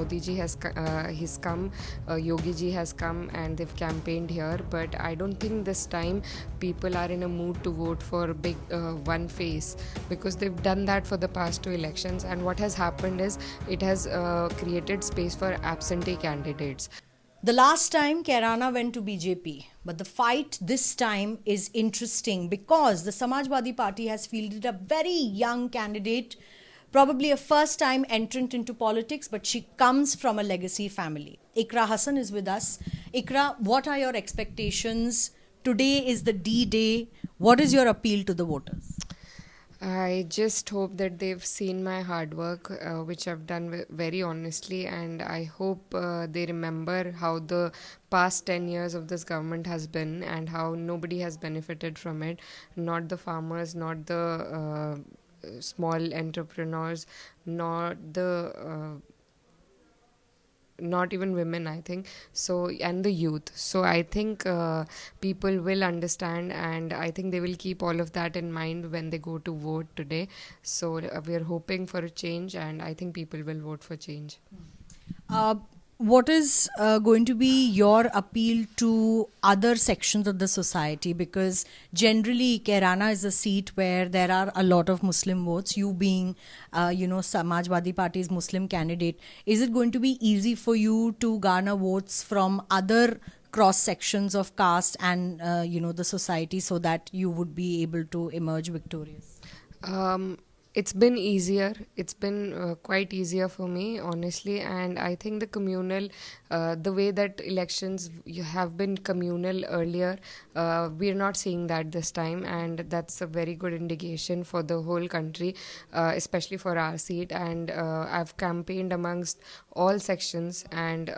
Modi ji has he's come, Yogi ji has come, and they've campaigned here. But I don't think this time people are in a mood to vote for big one face, because they've done that for the past two elections. And what has happened is it has created space for absentee candidates. The last time Kairana went to BJP, but the fight this time is interesting because the Samajwadi Party has fielded a very young candidate, probably a first time entrant into politics, but she comes from a legacy family. Iqra Hasan is with us. Iqra, what are your expectations? Today is the D day. What is your appeal to the voters? I just hope that they've seen my hard work, which I've done very honestly, and I hope they remember how the past 10 years of this government has been and how nobody has benefited from it. Not the farmers, not the small entrepreneurs, not the not even women, I think, so, and the youth. So I think people will understand, and I think they will keep all of that in mind when they go to vote today. So we are hoping for a change, and I think people will vote for change. What is going to be your appeal to other sections of the society? Because generally Kairana is a seat where there are a lot of Muslim votes. You being Samajwadi Party's Muslim candidate, is it going to be easy for you to garner votes from other cross sections of caste and the society, so that you would be able to emerge victorious? It's been easier. It's been quite easier for me, honestly. And I think the communal, the way that elections have been communal earlier, we're not seeing that this time. And that's a very good indication for the whole country, especially for our seat. And I've campaigned amongst all sections and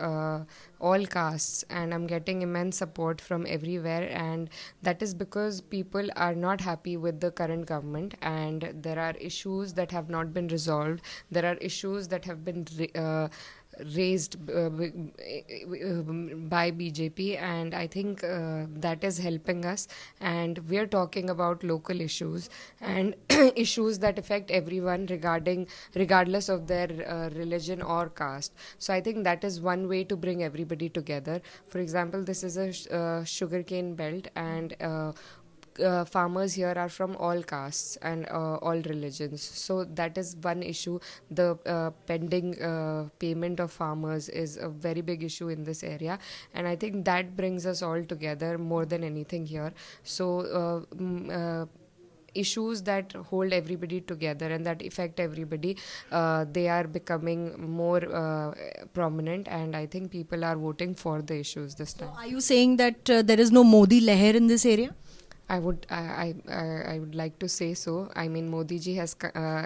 all castes, and I'm getting immense support from everywhere. And that is because people are not happy with the current government, and there are issues that have not been resolved. There are issues that have been raised by BJP, and I think that is helping us. And we are talking about local issues and issues that affect everyone regardless of their religion or caste. So I think that is one way to bring everybody together. For example, this is a sugarcane belt, and farmers here are from all castes and all religions. So that is one issue. The pending payment of farmers is a very big issue in this area, and I think that brings us all together more than anything here. So issues that hold everybody together and that affect everybody, they are becoming more prominent, and I think people are voting for the issues this time. So are you saying that there is no Modi leher in this area? I would like to say so. I mean, Modi ji has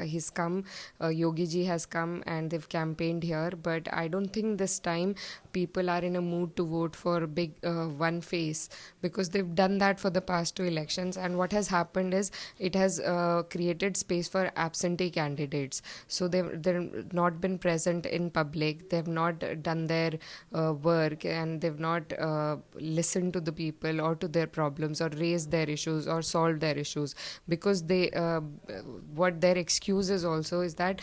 he's come, Yogi ji has come, and they've campaigned here. But I don't think this time people are in a mood to vote for big one face, because they've done that for the past two elections. And what has happened is it has created space for absentee candidates. So they've not been present in public. They've not done their work, and they've not listened to the people or to their problems or raised their issues or solve their issues, because they what their excuse is also is that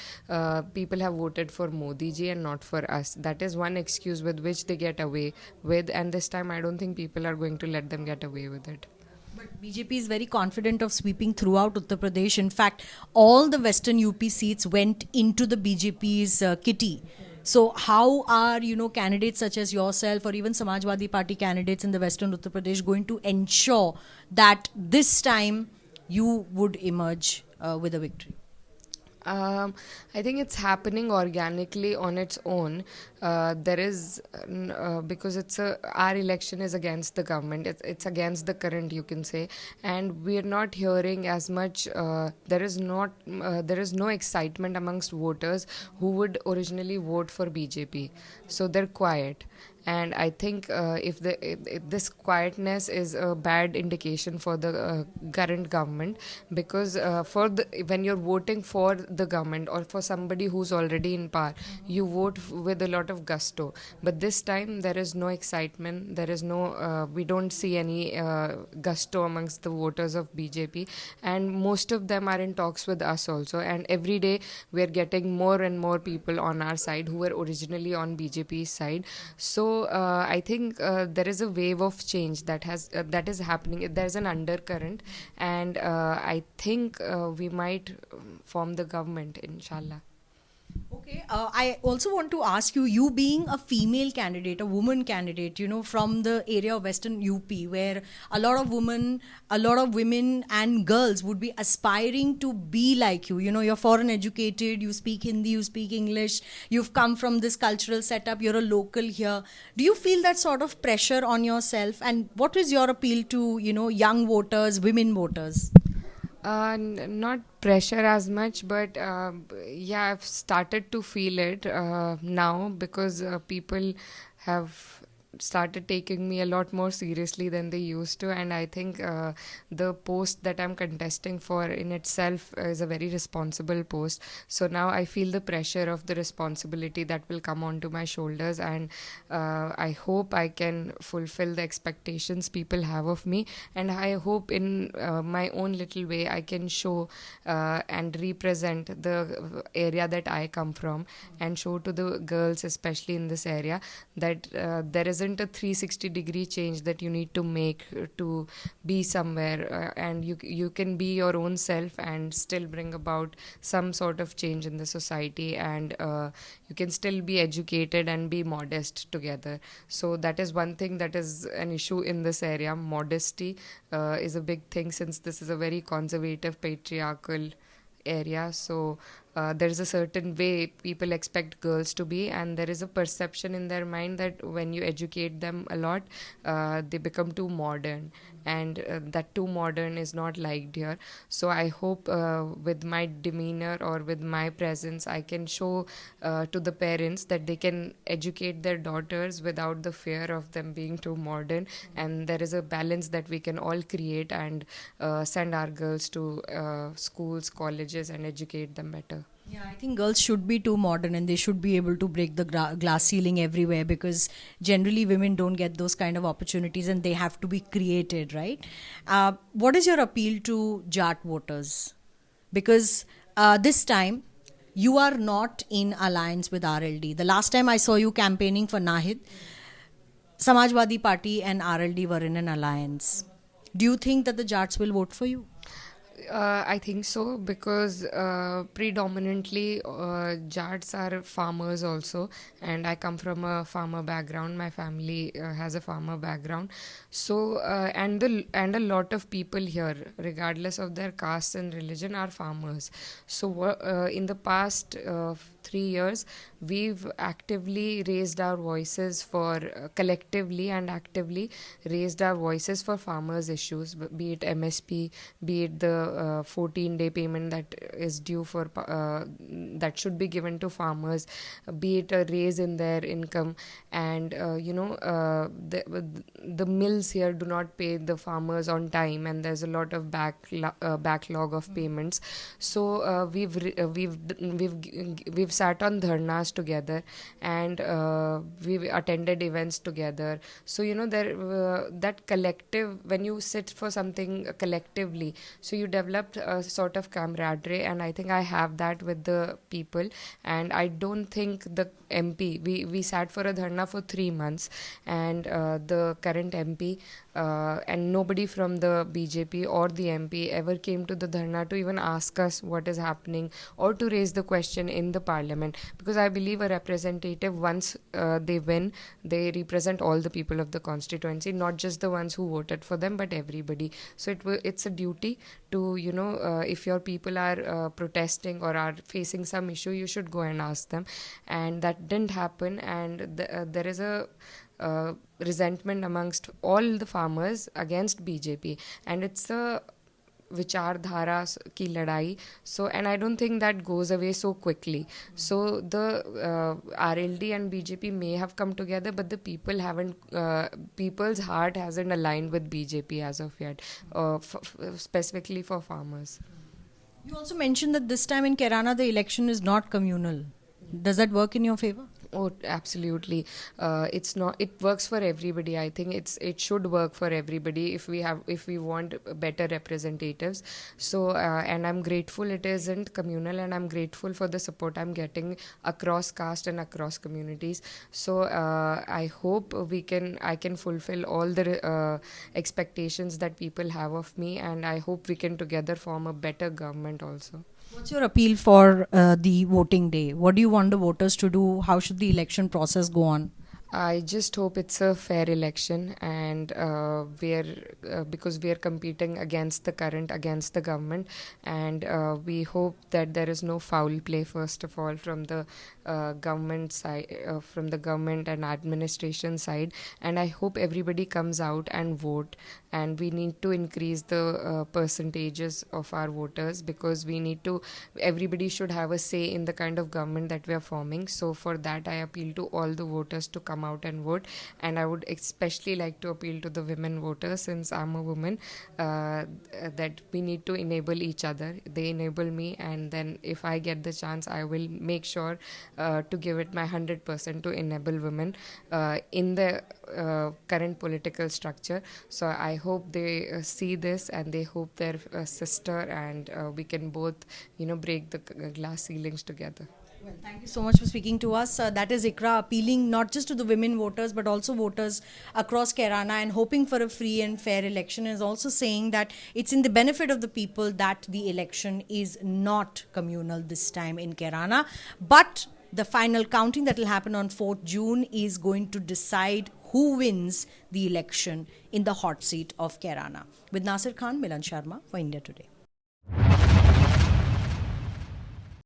people have voted for Modi ji and not for us. That is one excuse with which they get away with, and this time I don't think people are going to let them get away with it. But BJP is very confident of sweeping throughout Uttar Pradesh. In fact, all the Western UP seats went into the BJP's kitty. So how are, candidates such as yourself or even Samajwadi Party candidates in the Western Uttar Pradesh going to ensure that this time you would emerge with a victory? I think it's happening organically on its own. There is because our election is against the government. It's against the current, you can say, and we're not hearing as much. There is no excitement amongst voters who would originally vote for BJP. So they're quiet, And I think if this quietness is a bad indication for the current government, because when you're voting for the government or for somebody who's already in power, you vote with a lot of gusto. But this time there is no excitement, there is no we don't see any gusto amongst the voters of BJP, and most of them are in talks with us also, and every day we are getting more and more people on our side who were originally on BJP's side. So I think there is a wave of change that is happening. There's an undercurrent, and I think we might form the government, inshallah. Okay, I also want to ask you, you being a female candidate, a woman candidate, from the area of Western UP, where a lot of women and girls would be aspiring to be like you. You're foreign educated, you speak Hindi, you speak English, you've come from this cultural setup, you're a local here. Do you feel that sort of pressure on yourself? And what is your appeal to, young voters, women voters? Not pressure as much, but yeah, I've started to feel it now, because people have started taking me a lot more seriously than they used to, and I think the post that I'm contesting for in itself is a very responsible post. So now I feel the pressure of the responsibility that will come onto my shoulders, and I hope I can fulfill the expectations people have of me, and I hope in my own little way I can show and represent the area that I come from, and show to the girls, especially in this area, that there isn't a 360-degree change that you need to make to be somewhere, and you can be your own self and still bring about some sort of change in the society, and you can still be educated and be modest together. So that is one thing that is an issue in this area. Modesty is a big thing, since this is a very conservative, patriarchal area. So there is a certain way people expect girls to be, and there is a perception in their mind that when you educate them a lot, they become too modern, and that too modern is not liked here. So I hope with my demeanor or with my presence, I can show to the parents that they can educate their daughters without the fear of them being too modern, and there is a balance that we can all create, and send our girls to schools, colleges, and educate them better. Yeah, I think girls should be too modern, and they should be able to break the glass ceiling everywhere, because generally women don't get those kind of opportunities and they have to be created, right? What is your appeal to Jat voters? Because this time you are not in alliance with RLD. The last time I saw you campaigning for Nahid, Samajwadi Party and RLD were in an alliance. Do you think that the Jats will vote for you? I think so, because predominantly Jats are farmers also, and I come from a farmer background. My family has a farmer background, so and a lot of people here, regardless of their caste and religion, are farmers. So in the past 3 years, we've actively raised our voices for collectively and actively raised our voices for farmers' issues, be it MSP, be it the 14-day payment that is due for that should be given to farmers, be it a raise in their income, and the mills here do not pay the farmers on time, and there's a lot of backlog of payments. So we've sat on dharnas together, and we've attended events together. So that collective, when you sit for something collectively, so you developed a sort of camaraderie, and I think I have that with the people. And I don't think the MP, we sat for a dharna for 3 months, and the current MP and nobody from the BJP or the MP ever came to the dharna to even ask us what is happening or to raise the question in the parliament, because I believe a representative, once they win, they represent all the people of the constituency, not just the ones who voted for them, but everybody. So it's a duty to, if your people are protesting or are facing some issue, you should go and ask them. And that didn't happen, and there is a resentment amongst all the farmers against BJP, and it's a विचारधारा की लड़ाई. So, and I don't think that goes away so quickly. So the RLD and BJP may have come together, but the people haven't. People's heart hasn't aligned with BJP as of yet, specifically for farmers. You also mentioned that this time in Kairana the election is not communal. Does that work in your favor? Oh, absolutely. It's not. It works for everybody. I think it should work for everybody if we want better representatives. So and I'm grateful it isn't communal, and I'm grateful for the support I'm getting across caste and across communities. So I hope I can fulfill all the expectations that people have of me, and I hope we can together form a better government also. What's your appeal for the voting day? What do you want the voters to do? How should the election process go on? I just hope it's a fair election, and because we are competing against the current, against the government, and we hope that there is no foul play, first of all, from the government side, from the government and administration side. And I hope everybody comes out and vote, and we need to increase the percentages of our voters, because everybody should have a say in the kind of government that we are forming. So for that, I appeal to all the voters to come out and vote, and I would especially like to appeal to the women voters, since I'm a woman, that we need to enable each other. They enable me, and then if I get the chance, I will make sure to give it my 100% to enable women in the current political structure. So I hope they see this, and they hope their sister, and we can both break the glass ceilings together. Well, thank you so much for speaking to us. That is Iqra, appealing not just to the women voters but also voters across Kairana, and hoping for a free and fair election, is also saying that it's in the benefit of the people that the election is not communal this time in Kairana. But the final counting that will happen on 4th June is going to decide who wins the election in the hot seat of Kairana. With Nasir Khan, Milan Sharma for India Today.